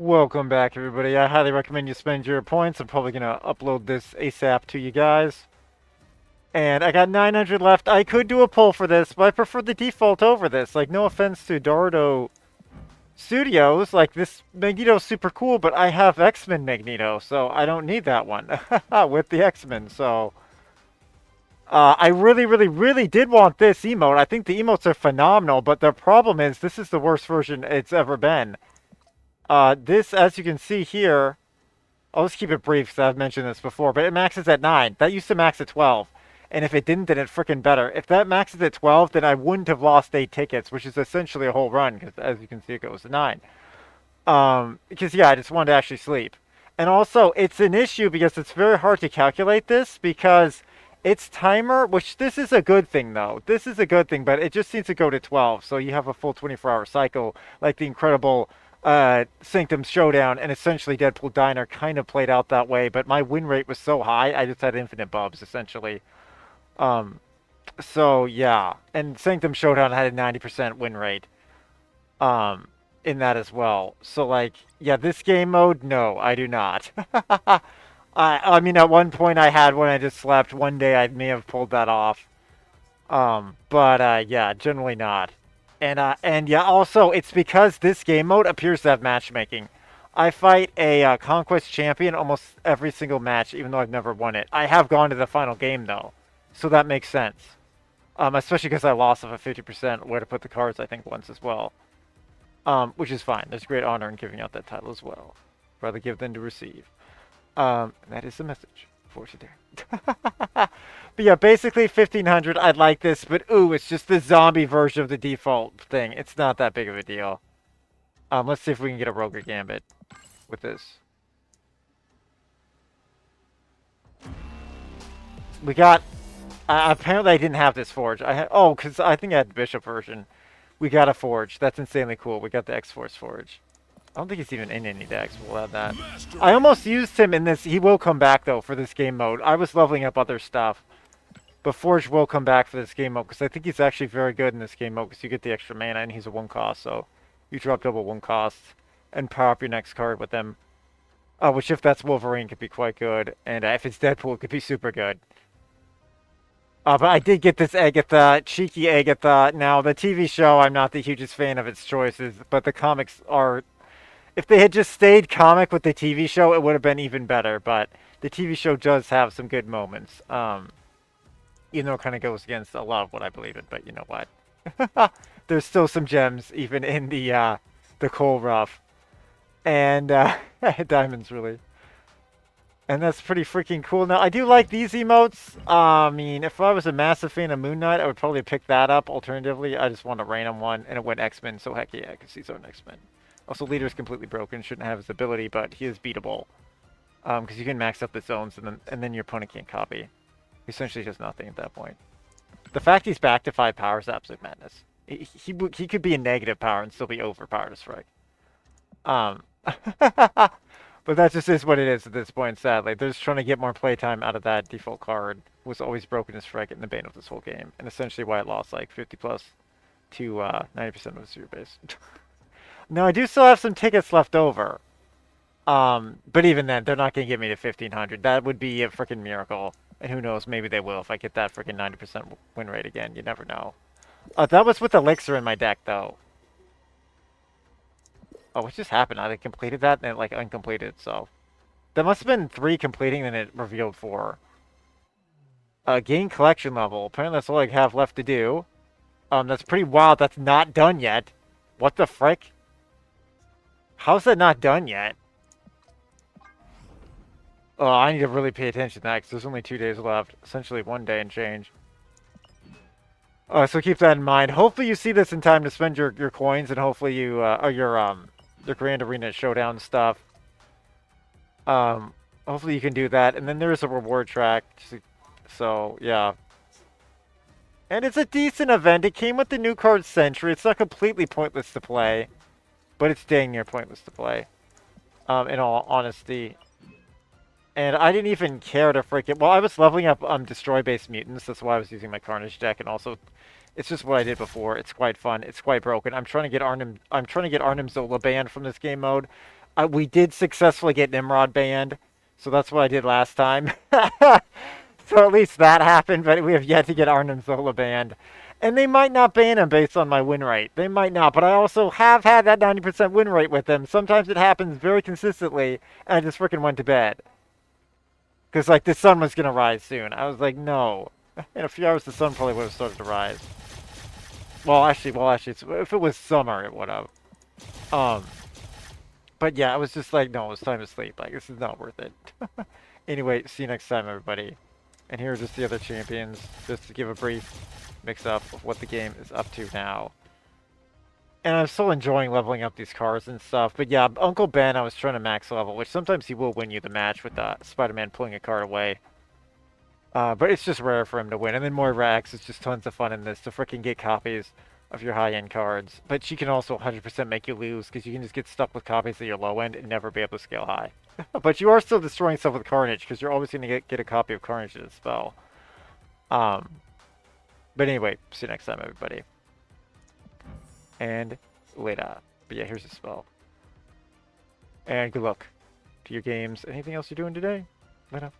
Welcome back, everybody. I highly recommend you spend your points. I'm probably going to upload this ASAP to you guys. And I got 900 left. I could do a poll for this, but I prefer the default over this. Like, no offense to Dorado Studios. Like, this Magneto's super cool, but I have Xmen Magneto, so I don't need that one with the X-Men. So, I really, really, really did want this emote. I think the emotes are phenomenal, but the problem is this is the worst version it's ever been. This, as you can see here, I'll just keep it brief because I've mentioned this before, but it maxes at 9. That used to max at 12. And if it didn't, then it's freaking better. If that maxes at 12, then I wouldn't have lost 8 tickets, which is essentially a whole run, because as you can see, it goes to 9. Because, yeah, I just wanted to actually sleep. And also, it's an issue because it's very hard to calculate this, because its timer, which this is a good thing, though. This is a good thing, but it just needs to go to 12, so you have a full 24-hour cycle, like the incredible Sanctum Showdown and essentially Deadpool Diner kind of played out that way, but my win rate was so high, I just had infinite bubs, essentially. Um, so, yeah. And Sanctum Showdown had a 90% win rate um, in that as well. So, like, yeah, this game mode, no, I do not. I mean, at one point I had when I just slept. One day I may have pulled that off. But yeah, generally not. And yeah, also it's because this game mode appears to have matchmaking. I fight a Conquest champion almost every single match, even though I've never won it. I have gone to the final game though, so that makes sense. Especially because I lost off a 50% where to put the cards, I think, once as well. Which is fine. There's great honor in giving out that title as well. Rather give than to receive. That is the message for today. But yeah, basically 1500. I'd like this, but ooh, it's just the zombie version of the default thing. It's not that big of a deal. Let's see if we can get a Roger Gambit with this. We got. Apparently, I didn't have this forge. I had. Oh, because I think I had the Bishop version. We got a forge. That's insanely cool. We got the X-Force forge. I don't think he's even in any decks. We'll have that. I almost used him in this. He will come back, though, for this game mode. I was leveling up other stuff. But Forge will come back for this game mode, because I think he's actually very good in this game mode, because you get the extra mana, and he's a 1 cost, so you drop double 1 cost, and power up your next card with him. Which, if that's Wolverine, could be quite good, and if it's Deadpool, it could be super good. But I did get this Agatha, cheeky Agatha. Now, the TV show, I'm not the hugest fan of its choices, but the comics are... If they had just stayed comic with the TV show, it would have been even better, but the TV show does have some good moments. Even though it kind of goes against a lot of what I believe in, but you know what? There's still some gems, even in the coal rough. And, diamonds, really. And that's pretty freaking cool. Now, I do like these emotes. I mean, if I was a massive fan of Moon Knight, I would probably pick that up. Alternatively, I just want a random one, and it went X-Men, so heck yeah, because he's on X-Men. Also, Leader's completely broken, shouldn't have his ability, but he is beatable. Because you can max up the zones, and then your opponent can't copy. He essentially does nothing at that point. The fact he's back to 5 power is absolute madness. He could be a negative power and still be overpowered as frick. But that just is what it is at this point, sadly. They're just trying to get more playtime out of that default card. Was always broken as frick in the bane of this whole game. And essentially why it lost like 50 plus to 90% of its user base. Now, I do still have some tickets left over. But even then, they're not going to get me to 1500. That would be a freaking miracle. And who knows, maybe they will if I get that freaking 90% win rate again. You never know. That was with Elixir in my deck, though. Oh, what just happened? I completed that and it, like, uncompleted, so... There must have been 3 completing, and it revealed 4. Gain collection level. Apparently that's all I have left to do. That's pretty wild. That's not done yet. What the frick? How's that not done yet? Oh, I need to really pay attention to that, because there's only 2 days left. Essentially 1 day and change. So keep that in mind. Hopefully you see this in time to spend your coins, and hopefully you, or your Grand Arena Showdown stuff. Hopefully you can do that. And then there is a reward track. So, yeah. And it's a decent event. It came with the new card Sentry. It's not completely pointless to play. But it's dang near pointless to play. In all honesty. And I didn't even care to freaking... Well, I was leveling up Destroy-based mutants. That's why I was using my Carnage deck. And also, it's just what I did before. It's quite fun. It's quite broken. I'm trying to get Arnim Zola banned from this game mode. We did successfully get Nimrod banned, so that's what I did last time. So at least that happened, but we have yet to get Arnim Zola banned. And they might not ban him based on my win rate. They might not, but I also have had that 90% win rate with them. Sometimes it happens very consistently, and I just freaking went to bed. Because, like, the sun was going to rise soon. I was like, no. In a few hours, the sun probably would have started to rise. Well, actually, if it was summer, it would have. Um, but yeah, I was just like, no, it's time to sleep. Like, this is not worth it. Anyway, see you next time, everybody. And here are just the other champions, just to give a brief mix-up of what the game is up to now. And I'm still enjoying leveling up these cars and stuff. But yeah, Uncle Ben, I was trying to max level, which sometimes he will win you the match with Spider-Man pulling a card away. But it's just rare for him to win. And then NamorA X is just tons of fun in this to freaking get copies of your high-end cards. But she can also 100% make you lose, because you can just get stuck with copies at your low-end and never be able to scale high. But you are still destroying stuff with Carnage, because you're always going to get a copy of Carnage as a spell. But anyway, see you next time, everybody. And later. But yeah, here's the spell. And good luck to your games. Anything else you're doing today? Later.